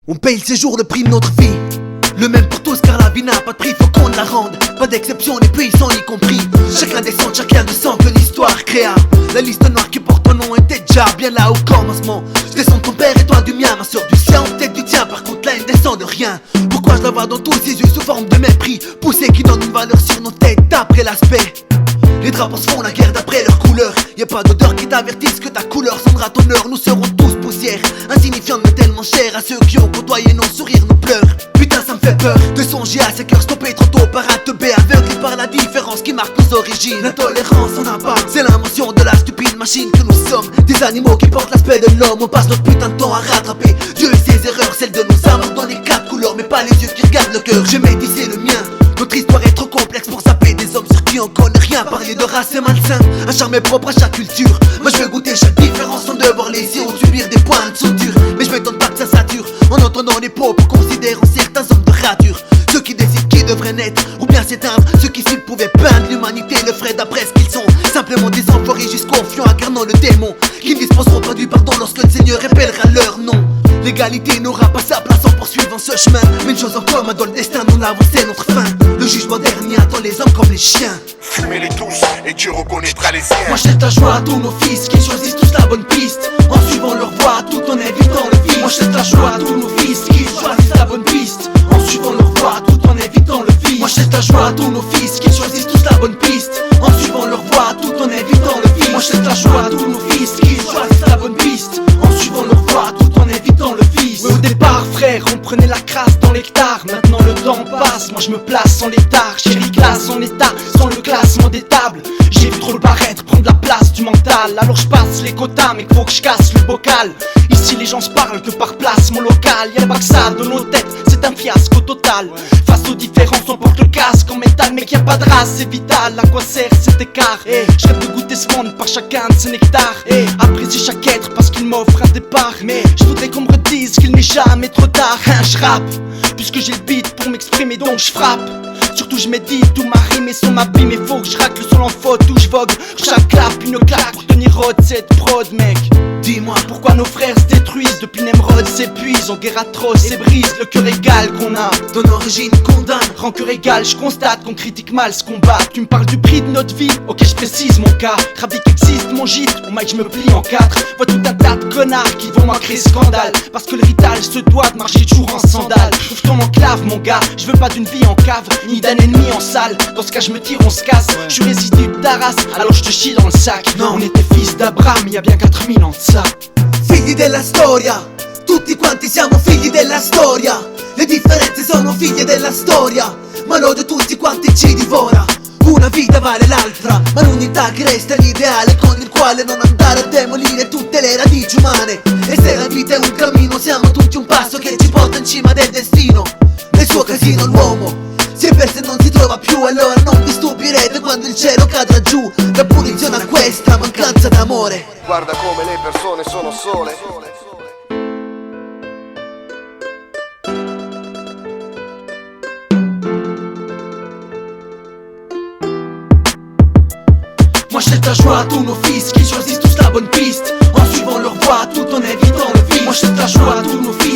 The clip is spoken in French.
On paye le séjour, le prix de notre vie. Le même pour tous car la vie n'a pas de prix, faut qu'on la rende. Pas d'exception, les puissants y compris. Chacun descend, chacun descend que l'histoire créa. La liste noire qui porte ton nom était déjà bien là au commencement. Je descends de ton père et toi du mien, ma soeur du sien, peut-être du tien. Par contre la haine descend de rien. Pourquoi je la vois dans tous ses yeux sous forme de mépris, poussé qui donne une valeur sur nos têtes d'après l'aspect. Les drapeaux se font la guerre d'après leur couleur. Y'a pas d'odeur qui t'avertisse que ta couleur sondra ton heure. Nous serons tous poussière, insignifiants mais tellement chers à ceux qui ont côtoyé nos sourires, nos pleurs. Putain ça me fait peur de songer à ces cœurs stoppés trop tôt par un teubé, aveuglé par la différence qui marque nos origines. L'intolérance en a pas, c'est l'invention de la stupide machine que nous sommes. Des animaux qui portent l'aspect de l'homme, on passe notre putain de temps à rattraper Dieu et ses erreurs, celles de nos âmes dans les quatre couleurs, mais pas les yeux qui regardent le cœur. J'ai médité le mien, notre histoire est trop complexe pour zapper des hommes sur qui on connaît rien. Parler de race c'est malsain, un charme est propre à chaque culture. Moi je veux goûter chaque différence sans devoir laisser ou subir des points de suture. Mais je m'étonne pas que ça sature en entendant les pauvres considérant certains hommes de rature. Ceux qui décident qui devrait naître ou bien s'éteindre, ceux qui s'ils pouvaient peindre l'humanité le ferait d'après ce qu'ils sont. Simplement des enfoirés jusqu'au fion incarnant le démon, qui ne disposeront pas du pardon lorsque le Seigneur répellera leur nom. L'égalité n'aura pas sa place en poursuivant ce chemin, mais une chose en commun dans le destin, nous l'avons, c'est notre fin. Le jugement dernier attend les hommes comme les chiens. Fumez-les tous et Dieu reconnaîtra les siens. Moi jette la joie à tous nos fils qui choisissent tous la bonne piste, en suivant leur voie tout en évitant le vice. Moi jette la joie à tous nos fils qui choisissent la bonne piste, en suivant leur voie tout en évitant le vice. Moi jette la joie à tous nos fils qui choisissent tous la bonne piste, en suivant leur voie tout en évitant le vice. Moi jette la joie à tous nos fils qui choisissent la bonne piste, en suivant leur voie tout en évitant le vice. Ouais, au départ frère on prenait la crasse dans l'hectare, maintenant le temps passe, moi je me place en l'état. Chérie classe en état, sans le classement des tables. J'ai vu trop le paraître, prendre la place du mental. Alors je passe les quotas, mais faut que je casse le bocal. Ici les gens se parlent que par place mon local. Y'a pas que ça de nos têtes, c'est un fiasco total. Face aux différences on porte le casque en métal, mais qu'il y a pas de race, c'est vital. À quoi sert cet écart? Je rêve de goûter ce monde par chacun de ces nectars, apprécier chaque être parce qu'il m'offre un départ. Mais je voudrais qu'on me redise qu'il n'est jamais trop tard. Je rappe, puisque j'ai le beat pour m'exprimer donc je frappe. Surtout je médite, tout ma rime et son m'abîme. Mais faut que je racle le son en faute où je vogue. Chaque clap, une claque pour tenir rod cette prod mec. Dis-moi pourquoi nos frères se détruisent. Depuis Nemrod s'épuise en guerre atroce et brise le cœur égal qu'on a. Ton origine condamne, rancœur égale, je constate qu'on critique mal ce combat. Tu me parles du prix de notre vie, ok je précise mon cas. Ravi qu'existe mon gîte, au mic je me plie en quatre. Vois tout un tas de connards qui vont m'en créer scandale, parce que le rital se doit de marcher toujours en sandales. Trouve ton enclave mon gars, je veux pas d'une vie en cave, ni d'un ennemi en salle. Dans ce cas je me tire, on se casse. Je suis résidu de ta race, alors je te chie dans le sac. Non, on était fils d'Abraham, y'a bien 4000 ans de ça. Figli della storia, tutti quanti siamo figli della storia. Le differenze sono figlie della storia, ma l'odio tutti quanti ci divora. Una vita vale l'altra, ma l'unità che resta è l'ideale con il quale non andare a demolire tutte le radici umane. E se la vita è un cammino, siamo tutti un passo che ci porta in cima del destino. Nel suo casino l'uomo si è perso e non si trova più, allora non vi stupirete quando il cielo cadrà giù. La punizione a questa mancanza d'amore. Guarda come le persone sono sole. Moi jette la joie à tous nos fils qui choisissent tous la bonne piste, en suivant leur voie tout en évitant le vice. Moi jette la joie à tous nos fils